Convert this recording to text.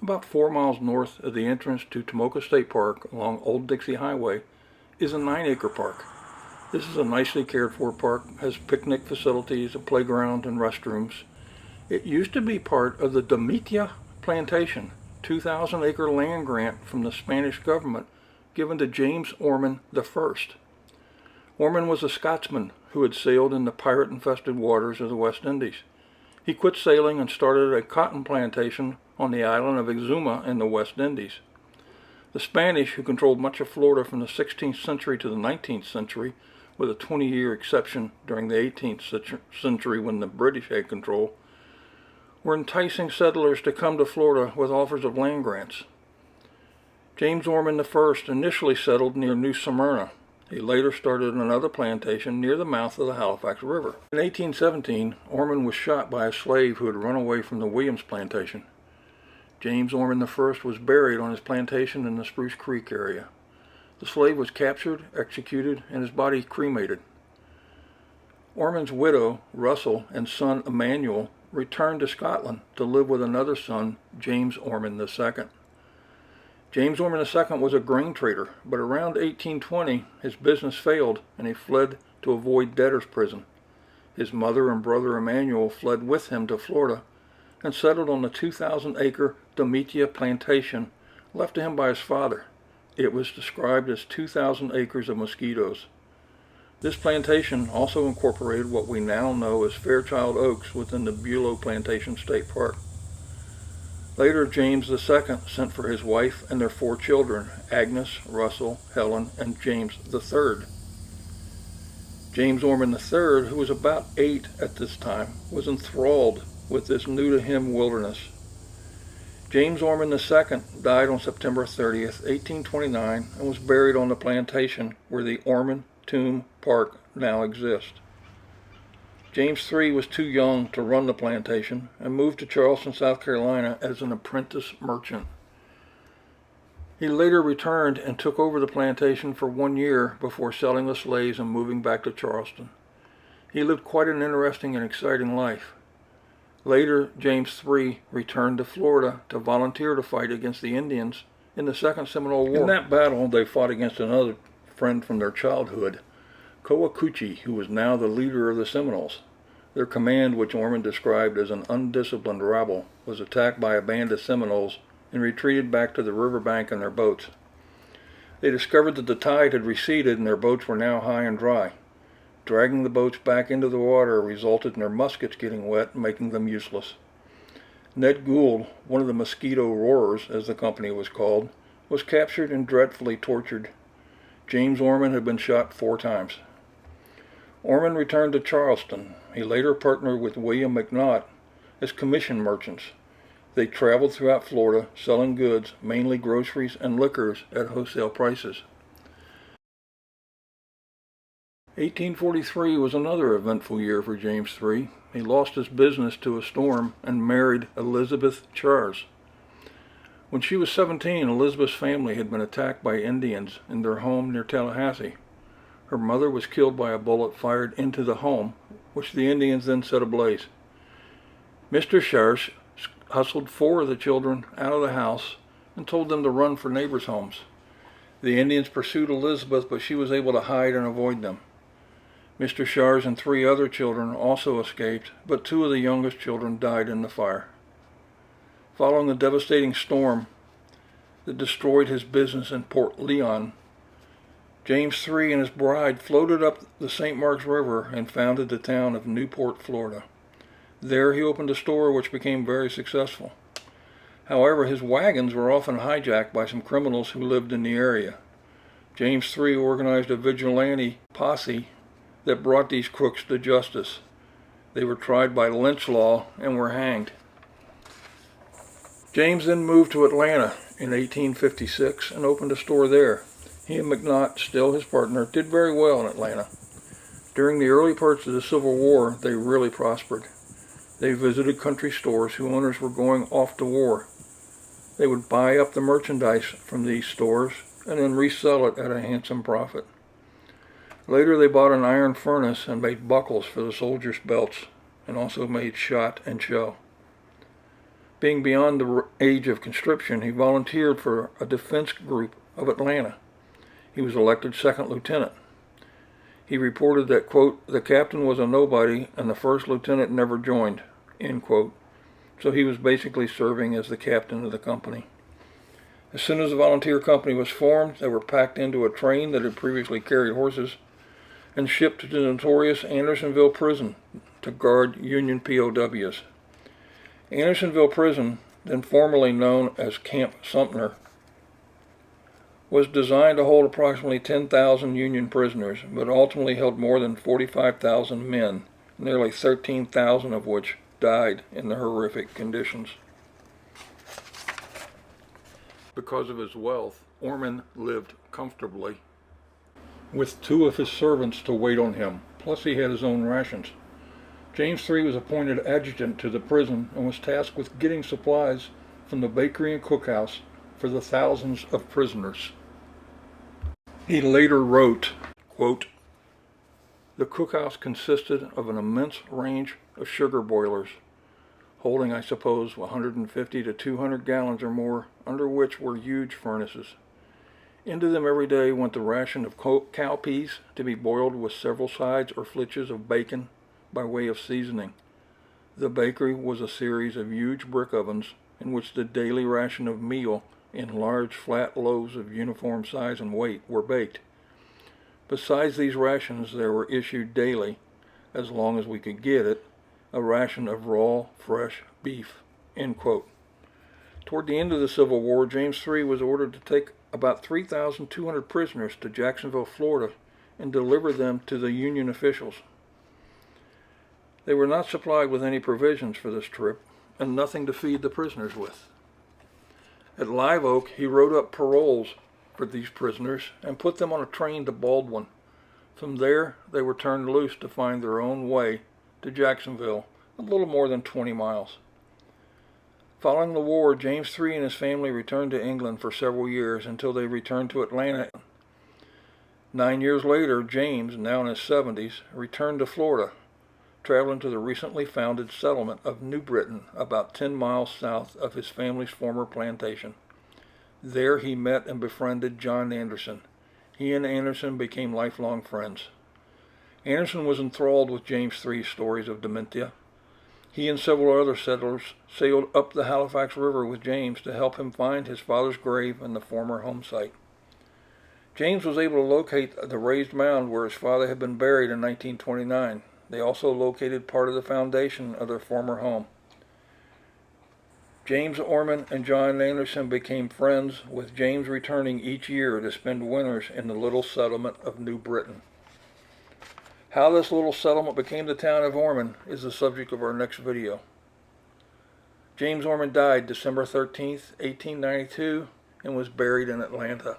About 4 miles north of the entrance to Tomoka State Park along Old Dixie Highway is a 9-acre park. This is a nicely cared for park, has picnic facilities, a playground, and restrooms. It used to be part of the Domitia Plantation, 2,000-acre land grant from the Spanish government given to James Ormond I. Ormond was a Scotsman who had sailed in the pirate-infested waters of the West Indies. He quit sailing and started a cotton plantation on the island of Exuma in the West Indies. The Spanish, who controlled much of Florida from the 16th century to the 19th century, with a 20-year exception during the 18th century when the British had control, were enticing settlers to come to Florida with offers of land grants. James Ormond I initially settled near New Smyrna. He later started another plantation near the mouth of the Halifax River. In 1817, Ormond was shot by a slave who had run away from the Williams plantation. James Ormond I was buried on his plantation in the Spruce Creek area. The slave was captured, executed, and his body cremated. Ormond's widow, Russell, and son, Emmanuel, returned to Scotland to live with another son, James Ormond II. James Ormond II was a grain trader, but around 1820 his business failed and he fled to avoid debtor's prison. His mother and brother Emmanuel fled with him to Florida and settled on the 2,000-acre Domitia plantation left to him by his father. It was described as 2,000 acres of mosquitoes. This plantation also incorporated what we now know as Fairchild Oaks within the Bulow Plantation State Park. Later, James II sent for his wife and their 4 children, Agnes, Russell, Helen, and James III. James Ormond III, who was about 8 at this time, was enthralled with this new-to-him wilderness. James Ormond II died on September 30th, 1829, and was buried on the plantation where the Ormond Tomb Park now exists. James III was too young to run the plantation and moved to Charleston, South Carolina as an apprentice merchant. He later returned and took over the plantation for 1 year before selling the slaves and moving back to Charleston. He lived quite an interesting and exciting life. Later, James III returned to Florida to volunteer to fight against the Indians in the Second Seminole War. In that battle, they fought against another friend from their childhood, Coacucci, who was now the leader of the Seminoles. Their command, which Ormond described as an undisciplined rabble, was attacked by a band of Seminoles and retreated back to the riverbank in their boats. They discovered that the tide had receded and their boats were now high and dry. Dragging the boats back into the water resulted in their muskets getting wet, making them useless. Ned Gould, one of the mosquito roarers, as the company was called, was captured and dreadfully tortured. James Ormond had been shot 4 times. Ormond returned to Charleston. He later partnered with William McNaught as commission merchants. They traveled throughout Florida, selling goods, mainly groceries and liquors, at wholesale prices. 1843 was another eventful year for James III. He lost his business to a storm and married Elizabeth Chars. When she was 17, Elizabeth's family had been attacked by Indians in their home near Tallahassee. Her mother was killed by a bullet fired into the home, which the Indians then set ablaze. Mr. Chars hustled 4 of the children out of the house and told them to run for neighbors' homes. The Indians pursued Elizabeth, but she was able to hide and avoid them. Mr. Chars and 3 other children also escaped, but 2 of the youngest children died in the fire. Following the devastating storm that destroyed his business in Port Leon, James III and his bride floated up the St. Marks River and founded the town of Newport, Florida. There he opened a store which became very successful. However, his wagons were often hijacked by some criminals who lived in the area. James III organized a vigilante posse that brought these crooks to justice. They were tried by lynch law and were hanged. James then moved to Atlanta in 1856 and opened a store there. He and McNaught, still his partner, did very well in Atlanta. During the early parts of the Civil War, they really prospered. They visited country stores whose owners were going off to war. They would buy up the merchandise from these stores and then resell it at a handsome profit. Later they bought an iron furnace and made buckles for the soldiers' belts, and also made shot and shell. Being beyond the age of conscription, he volunteered for a defense group of Atlanta. He was elected second lieutenant. He reported that, quote, the captain was a nobody and the first lieutenant never joined, end quote. So he was basically serving as the captain of the company. As soon as the volunteer company was formed, they were packed into a train that had previously carried horses and shipped to the notorious Andersonville prison to guard Union POWs. Andersonville Prison, then formerly known as Camp Sumter, was designed to hold approximately 10,000 Union prisoners, but ultimately held more than 45,000 men, nearly 13,000 of which died in the horrific conditions. Because of his wealth, Ormond lived comfortably, with 2 of his servants to wait on him, plus he had his own rations. James III was appointed adjutant to the prison and was tasked with getting supplies from the bakery and cookhouse for the thousands of prisoners. He later wrote, quote, the cookhouse consisted of an immense range of sugar boilers, holding, I suppose, 150 to 200 gallons or more, under which were huge furnaces. Into them every day went the ration of cow peas to be boiled with several sides or flitches of bacon by way of seasoning. The bakery was a series of huge brick ovens in which the daily ration of meal in large flat loaves of uniform size and weight were baked. Besides these rations, there were issued daily, as long as we could get it, a ration of raw, fresh beef, end quote. Toward the end of the Civil War, James III was ordered to take about 3,200 prisoners to Jacksonville, Florida, and deliver them to the Union officials. They were not supplied with any provisions for this trip, and nothing to feed the prisoners with. At Live Oak, he wrote up paroles for these prisoners and put them on a train to Baldwin. From there, they were turned loose to find their own way to Jacksonville, a little more than 20 miles. Following the war, James III and his family returned to England for several years until they returned to Atlanta. 9 years later, James, now in his 70s, returned to Florida, traveling to the recently founded settlement of New Britain, about 10 miles south of his family's former plantation. There he met and befriended John Anderson. He and Anderson became lifelong friends. Anderson was enthralled with James III's stories of dementia. He and several other settlers sailed up the Halifax River with James to help him find his father's grave in the former home site. James was able to locate the raised mound where his father had been buried in 1929. They also located part of the foundation of their former home. James Ormond and John Anderson became friends, with James returning each year to spend winters in the little settlement of New Britain. How this little settlement became the town of Ormond is the subject of our next video. James Ormond died December 13, 1892, and was buried in Atlanta.